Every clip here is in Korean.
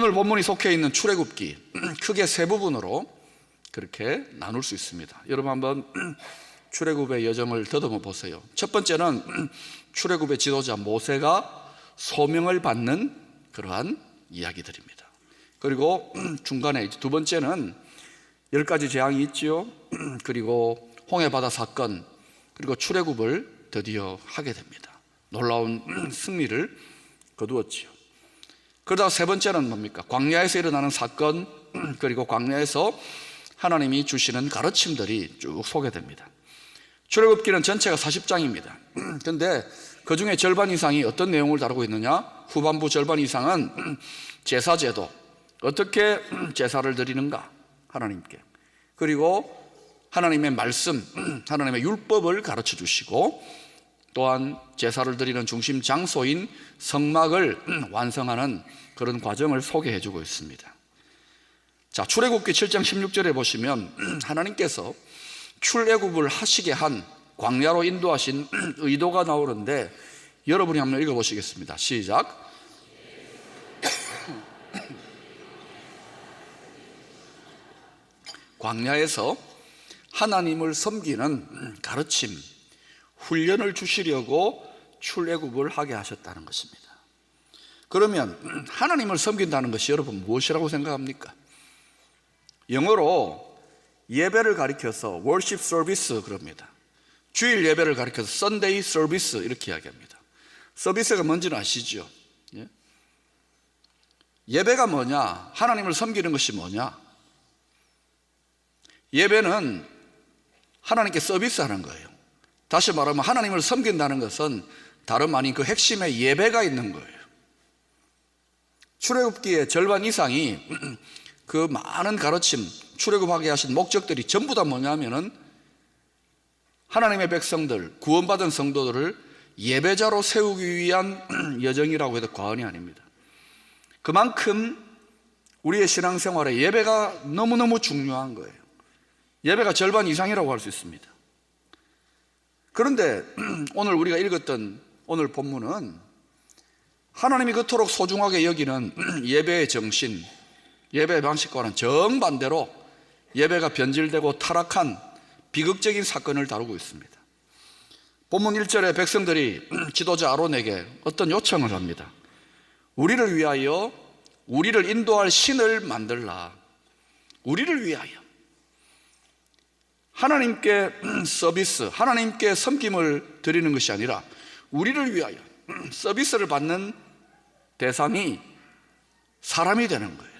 오늘 본문이 속해 있는 출애굽기 크게 세 부분으로 그렇게 나눌 수 있습니다. 여러분 한번 출애굽의 여정을 더듬어 보세요. 첫 번째는 출애굽의 지도자 모세가 소명을 받는 그러한 이야기들입니다. 그리고 중간에 두 번째는 10가지 재앙이 있지요. 그리고 홍해바다 사건, 그리고 출애굽을 드디어 하게 됩니다. 놀라운 승리를 거두었지요. 그러다가 세 번째는 뭡니까? 광야에서 일어나는 사건, 그리고 광야에서 하나님이 주시는 가르침들이 쭉 소개됩니다. 출애굽기는 전체가 40장입니다. 그런데 그 중에 절반 이상이 어떤 내용을 다루고 있느냐? 후반부 절반 이상은 제사제도, 어떻게 제사를 드리는가 하나님께, 그리고 하나님의 말씀, 하나님의 율법을 가르쳐 주시고, 또한 제사를 드리는 중심 장소인 성막을 완성하는 그런 과정을 소개해 주고 있습니다. 자, 출애굽기 7장 16절에 보시면 하나님께서 출애굽을 하시게 한, 광야로 인도하신 의도가 나오는데, 여러분이 한번 읽어보시겠습니다. 시작. 광야에서 하나님을 섬기는 가르침, 훈련을 주시려고 출애굽을 하게 하셨다는 것입니다. 그러면 하나님을 섬긴다는 것이 여러분 무엇이라고 생각합니까? 영어로 예배를 가리켜서 worship service 그럽니다. 주일 예배를 가리켜서 Sunday service 이렇게 이야기합니다. 서비스가 뭔지는 아시죠? 예? 예배가 뭐냐? 하나님을 섬기는 것이 뭐냐? 예배는 하나님께 서비스하는 거예요. 다시 말하면 하나님을 섬긴다는 것은 다름 아닌 그 핵심에 예배가 있는 거예요. 출애굽기의 절반 이상이 그 많은 가르침, 출애굽하게 하신 목적들이 전부 다 뭐냐면은 하나님의 백성들, 구원받은 성도들을 예배자로 세우기 위한 여정이라고 해도 과언이 아닙니다. 그만큼 우리의 신앙생활에 예배가 너무너무 중요한 거예요. 예배가 절반 이상이라고 할 수 있습니다. 그런데 오늘 우리가 읽었던 오늘 본문은 하나님이 그토록 소중하게 여기는 예배의 정신, 예배의 방식과는 정반대로 예배가 변질되고 타락한 비극적인 사건을 다루고 있습니다. 본문 1절에 백성들이 지도자 아론에게 어떤 요청을 합니다. 우리를 위하여 우리를 인도할 신을 만들라. 우리를 위하여. 하나님께 서비스, 하나님께 섬김을 드리는 것이 아니라 우리를 위하여 서비스를 받는 대상이 사람이 되는 거예요.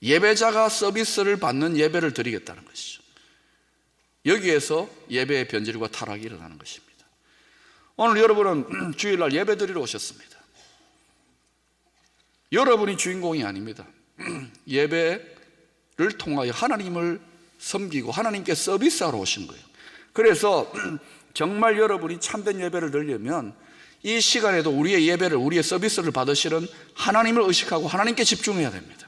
예배자가 서비스를 받는 예배를 드리겠다는 것이죠. 여기에서 예배의 변질과 타락이 일어나는 것입니다. 오늘 여러분은 주일날 예배 드리러 오셨습니다. 여러분이 주인공이 아닙니다. 예배를 통하여 하나님을 섬기고 하나님께 서비스하러 오신 거예요. 그래서 정말 여러분이 참된 예배를 드리려면 이 시간에도 우리의 예배를, 우리의 서비스를 받으시는 하나님을 의식하고 하나님께 집중해야 됩니다.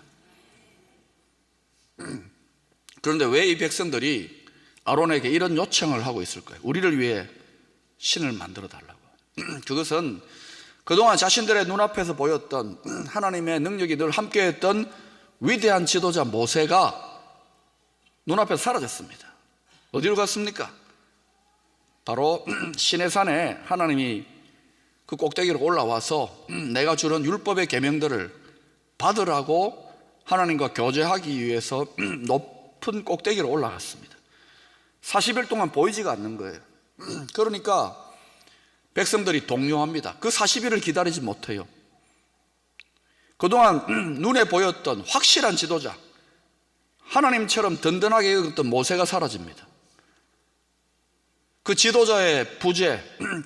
그런데 왜 이 백성들이 아론에게 이런 요청을 하고 있을까요? 우리를 위해 신을 만들어 달라고. 그것은 그동안 자신들의 눈앞에서 보였던 하나님의 능력이 늘 함께했던 위대한 지도자 모세가 눈앞에서 사라졌습니다. 어디로 갔습니까? 바로 시내산에 하나님이 그 꼭대기로 올라와서 내가 주는 율법의 계명들을 받으라고 하나님과 교제하기 위해서 높은 꼭대기로 올라갔습니다. 40일 동안 보이지가 않는 거예요. 그러니까 백성들이 동요합니다. 그 40일을 기다리지 못해요. 그동안 눈에 보였던 확실한 지도자, 하나님처럼 든든하게 여겼던 모세가 사라집니다. 그 지도자의 부재,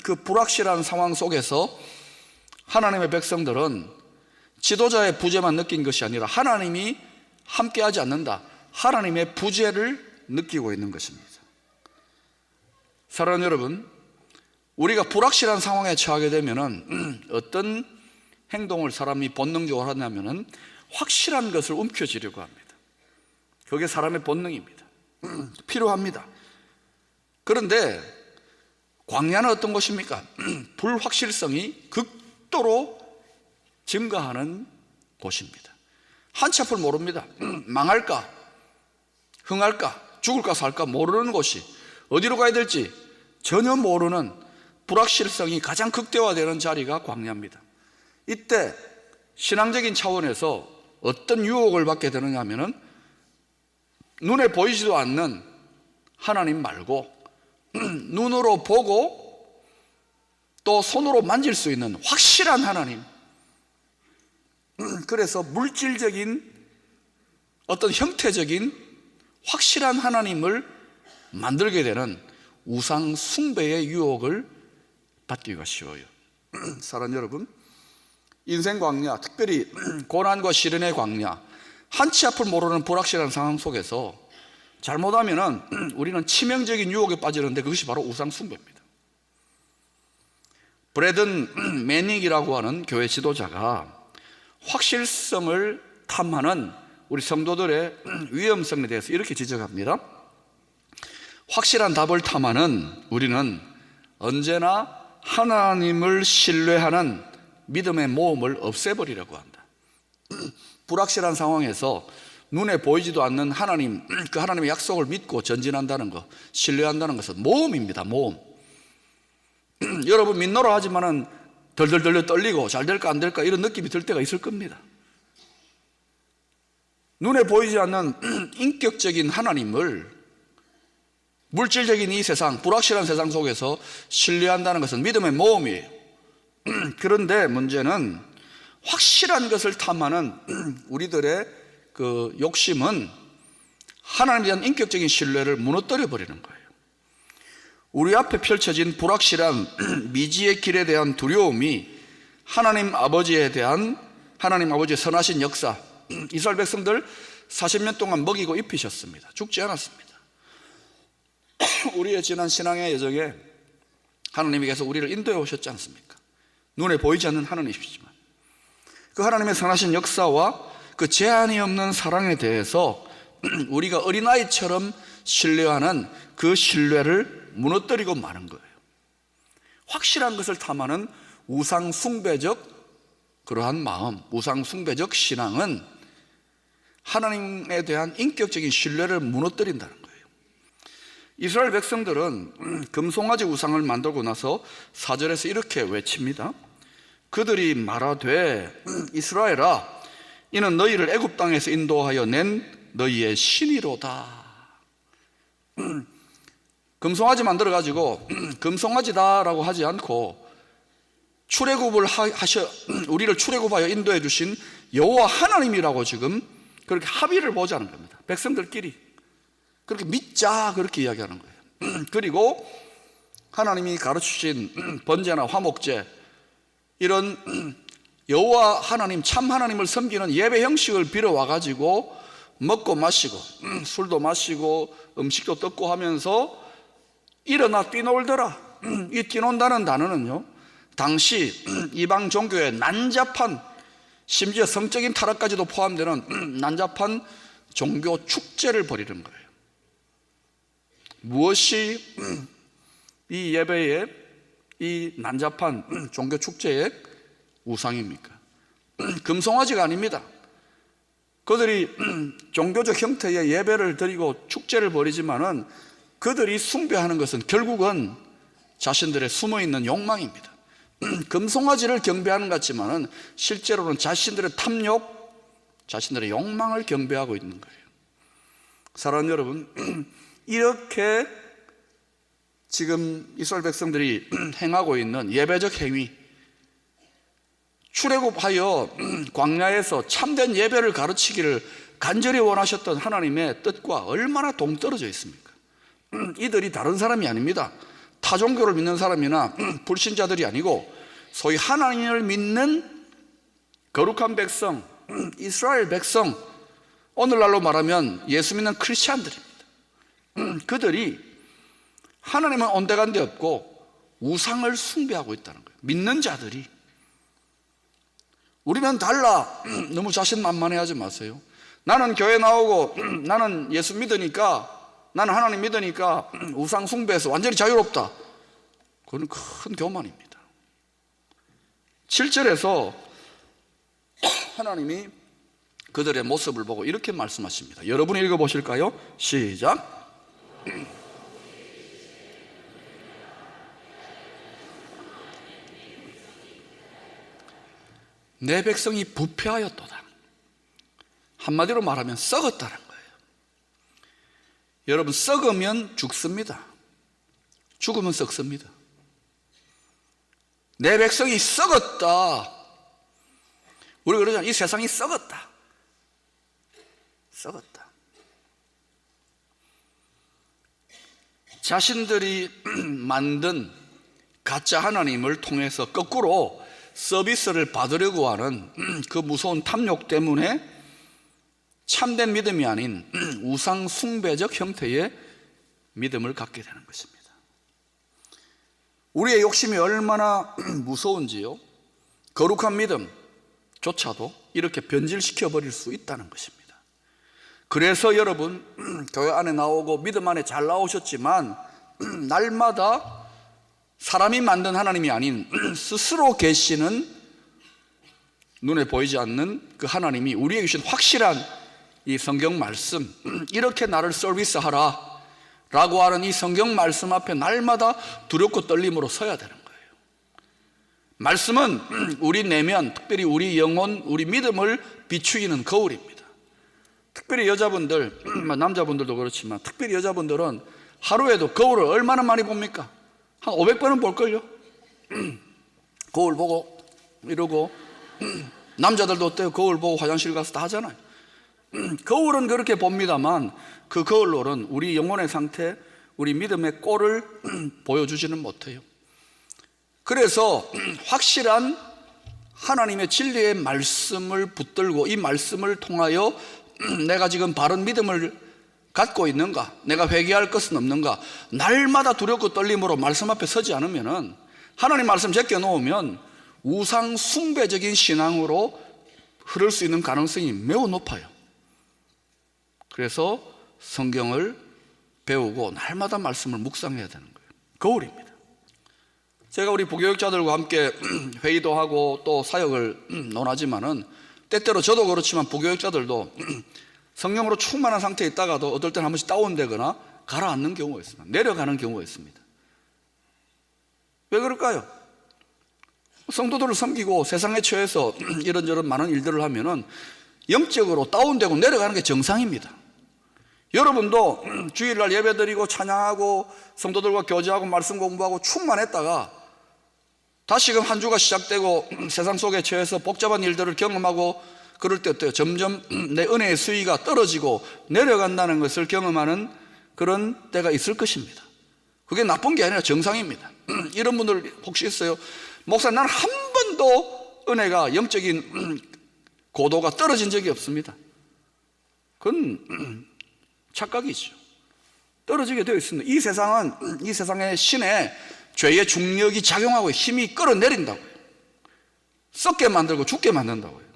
그 불확실한 상황 속에서 하나님의 백성들은 지도자의 부재만 느낀 것이 아니라 하나님이 함께하지 않는다, 하나님의 부재를 느끼고 있는 것입니다. 사랑하는 여러분, 우리가 불확실한 상황에 처하게 되면은 어떤 행동을 사람이 본능적으로 하냐면은 확실한 것을 움켜쥐려고 합니다. 그게 사람의 본능입니다. 필요합니다. 그런데 광야는 어떤 곳입니까? 불확실성이 극도로 증가하는 곳입니다. 한치 앞을 모릅니다. 망할까, 흥할까, 죽을까 살까 모르는 곳이, 어디로 가야 될지 전혀 모르는 불확실성이 가장 극대화되는 자리가 광야입니다. 이때 신앙적인 차원에서 어떤 유혹을 받게 되느냐 하면은 눈에 보이지도 않는 하나님 말고 눈으로 보고 또 손으로 만질 수 있는 확실한 하나님, 그래서 물질적인 어떤 형태적인 확실한 하나님을 만들게 되는 우상 숭배의 유혹을 받기가 쉬워요. 사랑하는 여러분, 인생 광야, 특별히 고난과 시련의 광야, 한치 앞을 모르는 불확실한 상황 속에서 잘못하면 우리는 치명적인 유혹에 빠지는데 그것이 바로 우상 숭배입니다. 브래든 매닉이라고 하는 교회 지도자가 확실성을 탐하는 우리 성도들의 위험성에 대해서 이렇게 지적합니다. 확실한 답을 탐하는 우리는 언제나 하나님을 신뢰하는 믿음의 모험을 없애버리려고 한다. 불확실한 상황에서 눈에 보이지도 않는 하나님, 그 하나님의 약속을 믿고 전진한다는 것, 신뢰한다는 것은 모험입니다. 모험. 여러분 믿노라 하지만은 덜덜덜 떨리고 잘 될까 안 될까 이런 느낌이 들 때가 있을 겁니다. 눈에 보이지 않는 인격적인 하나님을 물질적인 이 세상, 불확실한 세상 속에서 신뢰한다는 것은 믿음의 모험이에요. 그런데 문제는 확실한 것을 탐하는 우리들의 그 욕심은 하나님에 대한 인격적인 신뢰를 무너뜨려 버리는 거예요. 우리 앞에 펼쳐진 불확실한 미지의 길에 대한 두려움이 하나님 아버지에 대한 하나님 아버지의 선하신 역사, 이스라엘 백성들 40년 동안 먹이고 입히셨습니다. 죽지 않았습니다. 우리의 지난 신앙의 여정에 하나님께서 우리를 인도해 오셨지 않습니까? 눈에 보이지 않는 하나님이시지만 그 하나님의 선하신 역사와 그 제한이 없는 사랑에 대해서 우리가 어린아이처럼 신뢰하는 그 신뢰를 무너뜨리고 마는 거예요. 확실한 것을 탐하는 우상 숭배적 그러한 마음, 우상 숭배적 신앙은 하나님에 대한 인격적인 신뢰를 무너뜨린다는 거예요. 이스라엘 백성들은 금송아지 우상을 만들고 나서 4절에서 이렇게 외칩니다. 그들이 말하되 이스라엘아, 이는 너희를 애굽 땅에서 인도하여 낸 너희의 신이로다. 금송아지 만들어 가지고 금송아지다라고 하지 않고 출애굽을 우리를 출애굽하여 인도해 주신 여호와 하나님이라고 지금 그렇게 합의를 보자는 겁니다. 백성들끼리 그렇게 믿자 그렇게 이야기하는 거예요. 그리고 하나님이 가르치신 번제나 화목제, 이런 여호와 하나님, 참 하나님을 섬기는 예배 형식을 빌어와 가지고 먹고 마시고 술도 마시고 음식도 뜯고 하면서 일어나 뛰놀더라. 이 뛰논다는 단어는요, 당시 이방 종교의 난잡한, 심지어 성적인 타락까지도 포함되는 난잡한 종교 축제를 벌이는 거예요. 무엇이 이 예배의 이 난잡한 종교 축제의 우상입니까? 금송아지가 아닙니다. 그들이 종교적 형태의 예배를 드리고 축제를 벌이지만은 그들이 숭배하는 것은 결국은 자신들의 숨어있는 욕망입니다. 금송아지를 경배하는 것 같지만은 실제로는 자신들의 탐욕, 자신들의 욕망을 경배하고 있는 거예요. 사랑하는 여러분, 이렇게 지금 이스라엘 백성들이 행하고 있는 예배적 행위, 출애굽하여 광야에서 참된 예배를 가르치기를 간절히 원하셨던 하나님의 뜻과 얼마나 동떨어져 있습니까? 이들이 다른 사람이 아닙니다. 타종교를 믿는 사람이나 불신자들이 아니고 소위 하나님을 믿는 거룩한 백성, 이스라엘 백성, 오늘날로 말하면 예수 믿는 크리스찬들입니다. 그들이 하나님은 온데간데 없고 우상을 숭배하고 있다는 거예요. 믿는 자들이. 우리는 달라. 너무 자신만만해하지 마세요. 나는 교회 나오고 나는 예수 믿으니까, 나는 하나님 믿으니까 우상 숭배에서 완전히 자유롭다. 그건 큰 교만입니다. 7절에서 하나님이 그들의 모습을 보고 이렇게 말씀하십니다. 여러분이 읽어보실까요? 시작. 내 백성이 부패하였도다. 한마디로 말하면 썩었다는 거예요. 여러분, 썩으면 죽습니다. 죽으면 썩습니다. 내 백성이 썩었다. 우리 그러잖아요. 이 세상이 썩었다. 썩었다. 자신들이 만든 가짜 하나님을 통해서 거꾸로 서비스를 받으려고 하는 그 무서운 탐욕 때문에 참된 믿음이 아닌 우상 숭배적 형태의 믿음을 갖게 되는 것입니다. 우리의 욕심이 얼마나 무서운지요, 거룩한 믿음조차도 이렇게 변질시켜 버릴 수 있다는 것입니다. 그래서 여러분, 교회 안에 나오고 믿음 안에 잘 나오셨지만 날마다 사람이 만든 하나님이 아닌 스스로 계시는, 눈에 보이지 않는 그 하나님이 우리에게 주신 확실한 이 성경 말씀, 이렇게 나를 서비스하라 라고 하는 이 성경 말씀 앞에 날마다 두렵고 떨림으로 서야 되는 거예요. 말씀은 우리 내면, 특별히 우리 영혼, 우리 믿음을 비추이는 거울입니다. 특별히 여자분들, 남자분들도 그렇지만 특별히 여자분들은 하루에도 거울을 얼마나 많이 봅니까? 한 500번은 볼걸요? 거울 보고 이러고, 남자들도 어때요? 거울 보고 화장실 가서 다 하잖아요. 거울은 그렇게 봅니다만 그 거울로는 우리 영혼의 상태, 우리 믿음의 꼴을 보여주지는 못해요. 그래서 확실한 하나님의 진리의 말씀을 붙들고 이 말씀을 통하여 내가 지금 바른 믿음을 갖고 있는가, 내가 회개할 것은 없는가, 날마다 두렵고 떨림으로 말씀 앞에 서지 않으면, 하나님 말씀 제껴놓으면 우상 숭배적인 신앙으로 흐를 수 있는 가능성이 매우 높아요. 그래서 성경을 배우고 날마다 말씀을 묵상해야 되는 거예요. 거울입니다. 제가 우리 부교육자들과 함께 회의도 하고 또 사역을 논하지만은, 때때로 저도 그렇지만 부교육자들도 성령으로 충만한 상태에 있다가도 어떨 때는 한 번씩 다운되거나 가라앉는 경우가 있습니다. 내려가는 경우가 있습니다. 왜 그럴까요? 성도들을 섬기고 세상에 처해서 이런저런 많은 일들을 하면은 영적으로 다운되고 내려가는 게 정상입니다. 여러분도 주일날 예배드리고 찬양하고 성도들과 교제하고 말씀 공부하고 충만했다가 다시금 한 주가 시작되고 세상 속에 처해서 복잡한 일들을 경험하고 그럴 때 어때요? 점점 내 은혜의 수위가 떨어지고 내려간다는 것을 경험하는 그런 때가 있을 것입니다. 그게 나쁜 게 아니라 정상입니다. 이런 분들 혹시 있어요? 목사님, 나는 한 번도 은혜가, 영적인 고도가 떨어진 적이 없습니다. 그건 착각이죠. 떨어지게 되어 있습니다. 이 세상은, 이 세상의 신의 죄의 중력이 작용하고 힘이 끌어내린다고요. 썩게 만들고 죽게 만든다고요.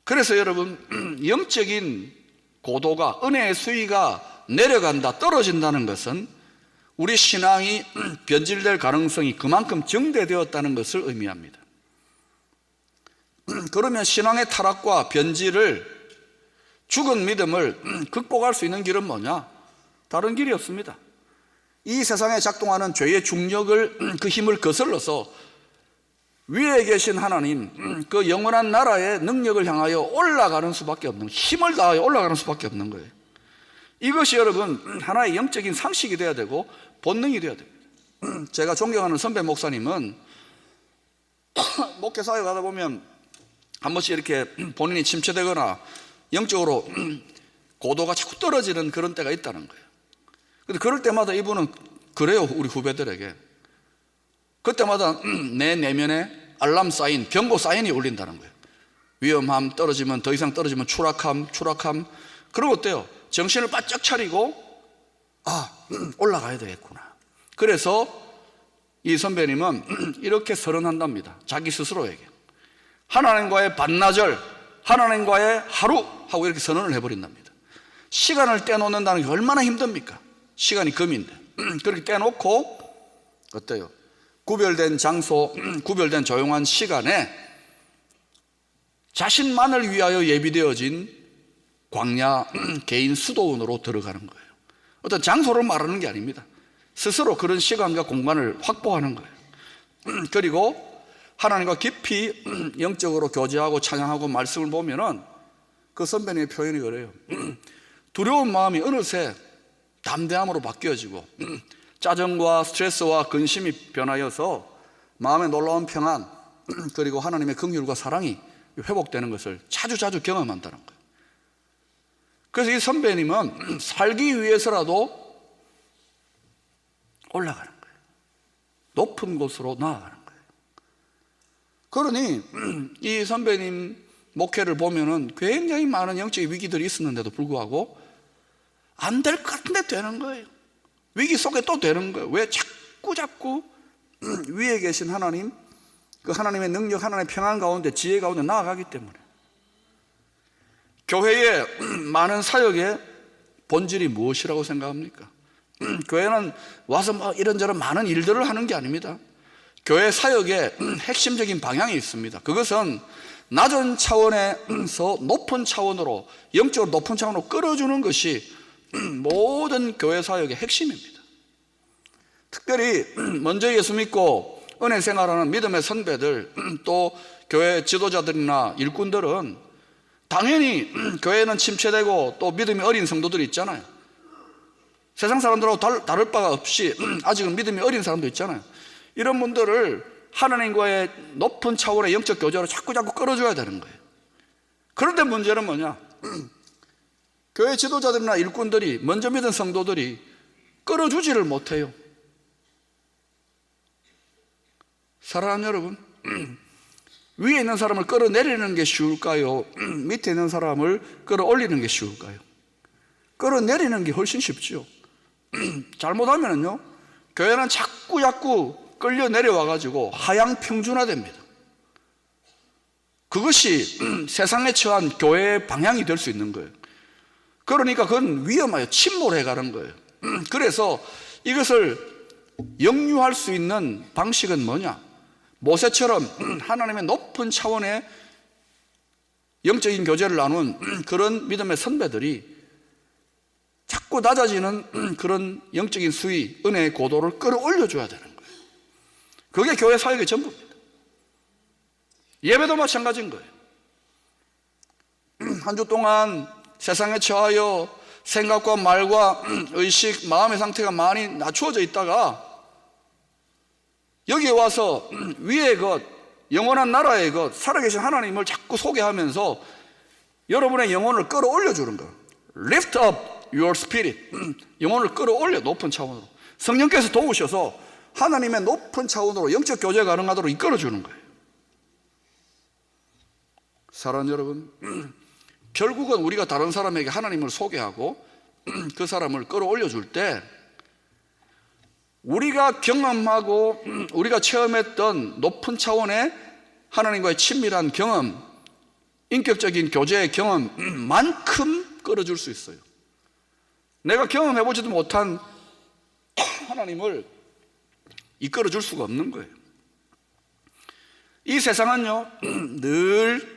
그래서 여러분, 영적인 고도가, 은혜의 수위가 내려간다, 떨어진다는 것은 우리 신앙이 변질될 가능성이 그만큼 증대되었다는 것을 의미합니다. 그러면 신앙의 타락과 변질을, 죽은 믿음을 극복할 수 있는 길은 뭐냐? 다른 길이 없습니다. 이 세상에 작동하는 죄의 중력을, 그 힘을 거슬러서 위에 계신 하나님, 그 영원한 나라의 능력을 향하여 올라가는 수밖에 없는, 힘을 다하여 올라가는 수밖에 없는 거예요. 이것이 여러분 하나의 영적인 상식이 돼야 되고 본능이 돼야 됩니다. 제가 존경하는 선배 목사님은 목회 사역 하다 보면 한 번씩 이렇게 본인이 침체되거나 영적으로 고도가 자꾸 떨어지는 그런 때가 있다는 거예요. 근데 그럴 때마다 이분은 그래요. 우리 후배들에게 그때마다 내 내면에 알람 사인, 경고 사인이 울린다는 거예요. 위험함, 떨어지면, 더 이상 떨어지면 추락함. 그러고 어때요? 정신을 바짝 차리고 올라가야 되겠구나. 그래서 이 선배님은 이렇게 선언한답니다. 자기 스스로에게 하나님과의 반나절, 하나님과의 하루 하고 이렇게 선언을 해버린답니다. 시간을 떼놓는다는 게 얼마나 힘듭니까? 시간이 금인데 그렇게 떼놓고 어때요? 구별된 장소, 구별된 조용한 시간에 자신만을 위하여 예비되어진 광야 개인 수도원으로 들어가는 거예요. 어떤 장소를 말하는 게 아닙니다. 스스로 그런 시간과 공간을 확보하는 거예요. 그리고 하나님과 깊이 영적으로 교제하고 찬양하고 말씀을 보면은 그 선배님의 표현이 그래요. 두려운 마음이 어느새 담대함으로 바뀌어지고 짜증과 스트레스와 근심이 변하여서 마음에 놀라운 평안 그리고 하나님의 긍휼과 사랑이 회복되는 것을 자주 경험한다는 거예요. 그래서 이 선배님은 살기 위해서라도 올라가는 거예요. 높은 곳으로 나아가는 거예요. 그러니 이 선배님 목회를 보면은 굉장히 많은 영적인 위기들이 있었는데도 불구하고 안 될 것 같은데 되는 거예요. 위기 속에 또 되는 거예요. 왜? 자꾸 위에 계신 하나님, 그 하나님의 능력, 하나님의 평안 가운데, 지혜 가운데 나아가기 때문에. 교회의 많은 사역의 본질이 무엇이라고 생각합니까? 교회는 와서 뭐 이런저런 많은 일들을 하는 게 아닙니다. 교회 사역의 핵심적인 방향이 있습니다. 그것은 낮은 차원에서 높은 차원으로, 영적으로 높은 차원으로 끌어주는 것이 모든 교회 사역의 핵심입니다. 특별히 먼저 예수 믿고 은혜 생활하는 믿음의 선배들, 또 교회 지도자들이나 일꾼들은 당연히 교회는 침체되고 또 믿음이 어린 성도들이 있잖아요. 세상 사람들하고 다를 바가 없이 아직은 믿음이 어린 사람도 있잖아요. 이런 분들을 하나님과의 높은 차원의 영적 교제로 자꾸 끌어줘야 되는 거예요. 그런데 문제는 뭐냐? 교회 지도자들이나 일꾼들이, 먼저 믿은 성도들이 끌어주지를 못해요. 사랑하는 여러분, 위에 있는 사람을 끌어내리는 게 쉬울까요? 밑에 있는 사람을 끌어올리는 게 쉬울까요? 끌어내리는 게 훨씬 쉽죠. 잘못하면요, 교회는 자꾸 끌려 내려와가지고 하향 평준화됩니다. 그것이 세상에 처한 교회의 방향이 될 수 있는 거예요. 그러니까 그건 위험해요. 침몰해 가는 거예요. 그래서 이것을 역류할 수 있는 방식은 뭐냐? 모세처럼 하나님의 높은 차원의 영적인 교제를 나눈 그런 믿음의 선배들이 자꾸 낮아지는 그런 영적인 수위, 은혜의 고도를 끌어올려줘야 되는 거예요. 그게 교회 사역의 전부입니다. 예배도 마찬가지인 거예요. 한 주 동안 세상에 처하여 생각과 말과 의식, 마음의 상태가 많이 낮추어져 있다가 여기에 와서 위의 것, 영원한 나라의 것, 살아계신 하나님을 자꾸 소개하면서 여러분의 영혼을 끌어올려주는 거예요. Lift up your spirit. 영혼을 끌어올려, 높은 차원으로. 성령께서 도우셔서 하나님의 높은 차원으로 영적 교제 가능하도록 이끌어주는 거예요. 사랑하는 여러분, 결국은 우리가 다른 사람에게 하나님을 소개하고 그 사람을 끌어올려줄 때 우리가 경험하고 우리가 체험했던 높은 차원의 하나님과의 친밀한 경험, 인격적인 교제의 경험만큼 끌어줄 수 있어요. 내가 경험해보지도 못한 하나님을 이끌어줄 수가 없는 거예요. 이 세상은요, 늘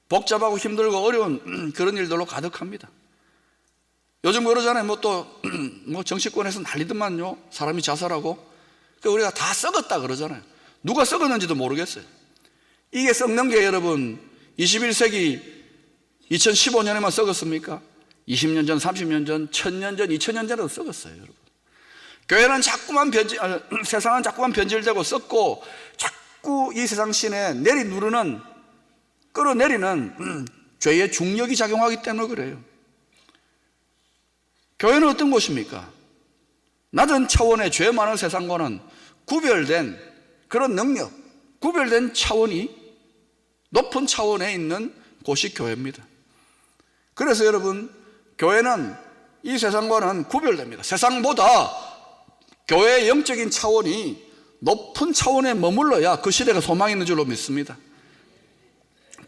복잡하고 힘들고 어려운 그런 일들로 가득합니다. 요즘 그러잖아요. 뭐 정치권에서 난리더만요. 사람이 자살하고. 그러니까 우리가 다 썩었다 그러잖아요. 누가 썩었는지도 모르겠어요. 이게 썩는 게 여러분 21세기 2015년에만 썩었습니까? 20년 전, 30년 전, 1000년 전, 2000년 전에도 썩었어요, 여러분. 교회는 세상은 자꾸만 변질되고 썩고 자꾸 이 세상 신에 끌어내리는 죄의 중력이 작용하기 때문에 그래요. 교회는 어떤 곳입니까? 낮은 차원의 죄 많은 세상과는 구별된 그런 능력, 구별된 차원이 높은 차원에 있는 곳이 교회입니다. 그래서 여러분, 교회는 이 세상과는 구별됩니다. 세상보다 교회의 영적인 차원이 높은 차원에 머물러야 그 시대가 소망이 있는 줄로 믿습니다.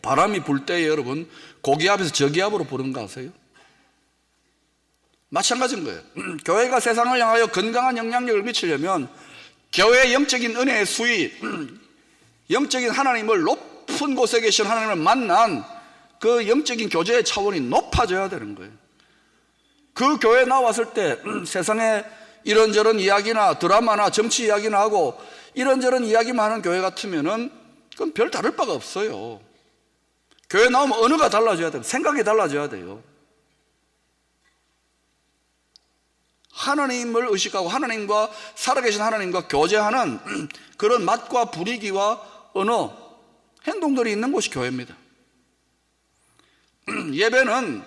바람이 불 때에 여러분, 고기압에서 저기압으로 부르는 거 아세요? 마찬가지인 거예요. 교회가 세상을 향하여 건강한 영향력을 미치려면 교회의 영적인 은혜의 수위, 영적인 하나님을 높은 높은 곳에 계신 하나님을 만난 그 영적인 교제의 차원이 높아져야 되는 거예요. 그 교회에 나왔을 때 세상에 이런저런 이야기나 드라마나 정치 이야기나 하고 이런저런 이야기만 하는 교회 같으면은 그건 별 다를 바가 없어요. 교회 나오면 언어가 달라져야 돼요. 생각이 달라져야 돼요. 하나님을 의식하고 하나님과 살아계신 하나님과 교제하는 그런 맛과 분위기와 언어, 행동들이 있는 곳이 교회입니다. 예배는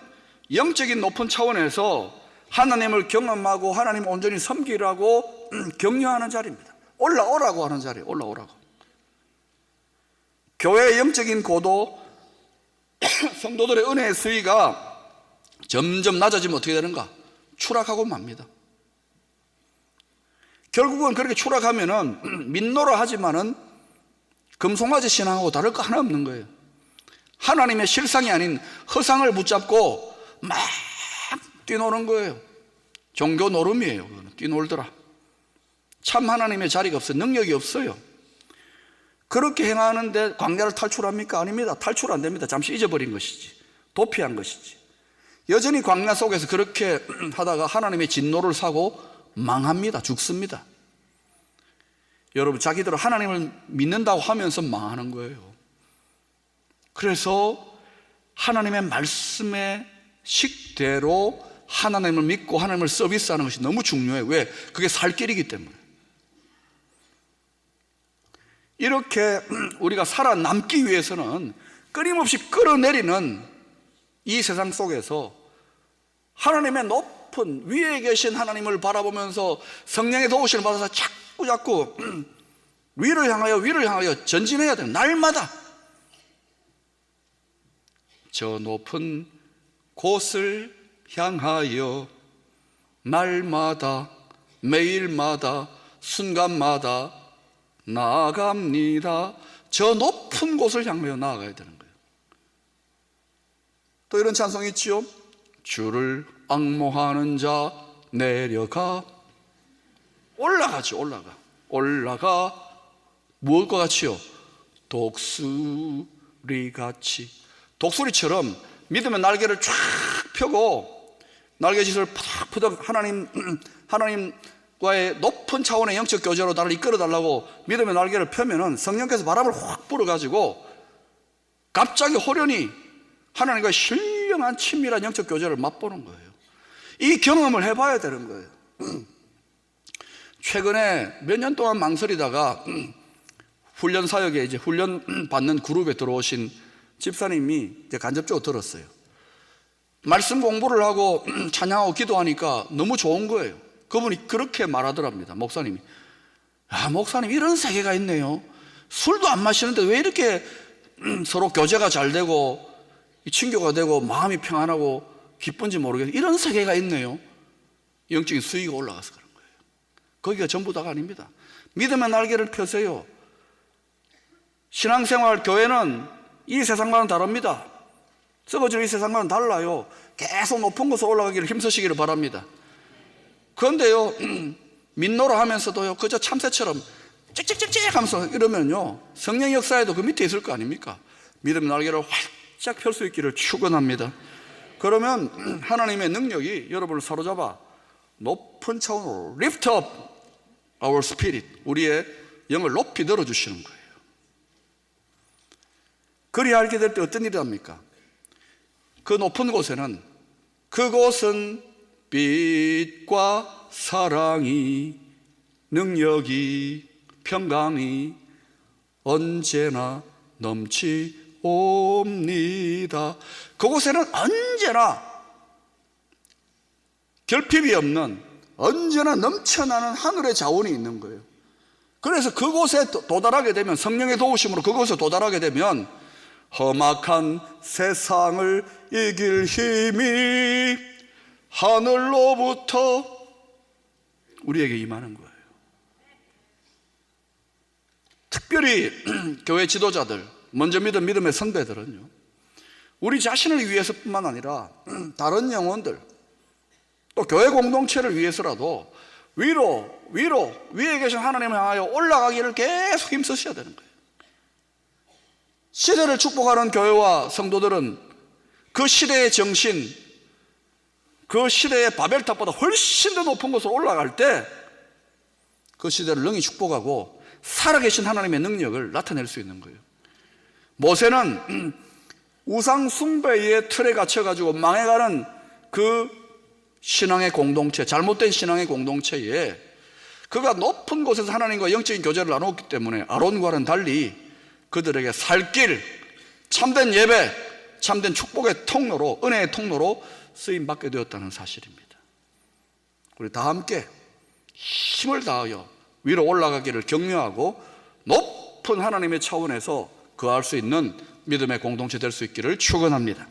영적인 높은 차원에서 하나님을 경험하고 하나님 온전히 섬기라고 격려하는 자리입니다. 올라오라고 하는 자리예요. 올라오라고. 교회의 영적인 고도, 성도들의 은혜의 수위가 점점 낮아지면 어떻게 되는가? 추락하고 맙니다. 결국은 그렇게 추락하면은 민노라 하지만은 금송아지 신앙하고 다를 거 하나 없는 거예요. 하나님의 실상이 아닌 허상을 붙잡고 막 뛰노는 거예요. 종교 노름이에요. 뛰놀더라. 참 하나님의 자리가 없어요. 능력이 없어요. 그렇게 행하는데 광야를 탈출합니까? 아닙니다. 탈출 안 됩니다. 잠시 잊어버린 것이지, 도피한 것이지. 여전히 광야 속에서 그렇게 하다가 하나님의 진노를 사고 망합니다. 죽습니다. 여러분, 자기들은 하나님을 믿는다고 하면서 망하는 거예요. 그래서 하나님의 말씀의 식대로 하나님을 믿고 하나님을 서비스하는 것이 너무 중요해요. 왜? 그게 살 길이기 때문에. 이렇게 우리가 살아남기 위해서는 끊임없이 끌어내리는 이 세상 속에서 하나님의 높은 위에 계신 하나님을 바라보면서 성령의 도우심을 받아서 자꾸 위를 향하여 전진해야 돼요. 날마다 저 높은 곳을 향하여 날마다 매일마다 순간마다 나아갑니다. 저 높은 곳을 향하여 나아가야 되는 거예요. 또 이런 찬송이 있지요. 주를 앙모하는 자 내려가. 올라가지. 올라가 무엇과 같이요? 독수리 같이. 독수리처럼 믿음의 날개를 쫙 펴고 날개짓을 푸덕푸덕 하나님과의 높은 차원의 영적 교제로 나를 이끌어 달라고 믿음의 날개를 펴면은 성령께서 바람을 확 불어가지고 갑자기 호련히 하나님과 신령한 친밀한 영적 교제를 맛보는 거예요. 이 경험을 해봐야 되는 거예요. 최근에 몇 년 동안 망설이다가 훈련 사역에 이제 훈련 받는 그룹에 들어오신 집사님이 이제 간접적으로 들었어요. 말씀 공부를 하고 찬양하고 기도하니까 너무 좋은 거예요. 그분이 그렇게 말하더랍니다. 목사님이. 목사님, 이런 세계가 있네요. 술도 안 마시는데 왜 이렇게 서로 교제가 잘 되고 친교가 되고 마음이 평안하고 기쁜지 모르겠어요. 이런 세계가 있네요. 영적인 수위가 올라가서 그런 거예요. 거기가 전부 다가 아닙니다. 믿음의 날개를 펴세요. 신앙생활, 교회는 이 세상과는 다릅니다. 썩어질 이 세상과는 달라요. 계속 높은 곳에 올라가기를 힘쓰시기를 바랍니다. 그런데요, 민노라 하면서도요, 그저 참새처럼 찍찍찍찍 하면서 이러면요, 성령 역사에도 그 밑에 있을 거 아닙니까? 믿음의 날개를 활짝 펼 수 있기를 축원합니다. 그러면 하나님의 능력이 여러분을 사로잡아 높은 차원으로 lift up our spirit, 우리의 영을 높이 들어주시는 거예요. 그리 알게 될 때 어떤 일이 합니까? 그 높은 곳에는, 그곳은 빛과 사랑이, 능력이, 평강이 언제나 넘치옵니다. 그곳에는 언제나 결핍이 없는, 언제나 넘쳐나는 하늘의 자원이 있는 거예요. 그래서 그곳에 도달하게 되면, 성령의 도우심으로 그곳에 도달하게 되면 험악한 세상을 이길 힘이 하늘로부터 우리에게 임하는 거예요. 특별히 교회 지도자들, 먼저 믿은 믿음의 선배들은요, 우리 자신을 위해서뿐만 아니라 다른 영혼들, 또 교회 공동체를 위해서라도 위에 계신 하나님을 향하여 올라가기를 계속 힘쓰셔야 되는 거예요. 시대를 축복하는 교회와 성도들은 그 시대의 정신, 그 시대의 바벨탑보다 훨씬 더 높은 곳으로 올라갈 때 그 시대를 능히 축복하고 살아계신 하나님의 능력을 나타낼 수 있는 거예요. 모세는 우상 숭배의 틀에 갇혀가지고 망해가는 그 신앙의 공동체, 잘못된 신앙의 공동체에 그가 높은 곳에서 하나님과 영적인 교제를 나누었기 때문에 아론과는 달리 그들에게 살 길, 참된 예배, 참된 축복의 통로로, 은혜의 통로로 쓰임받게 되었다는 사실입니다. 우리 다 함께 힘을 다하여 위로 올라가기를 격려하고 높은 하나님의 차원에서 거할 수 있는 믿음의 공동체 될 수 있기를 축원합니다.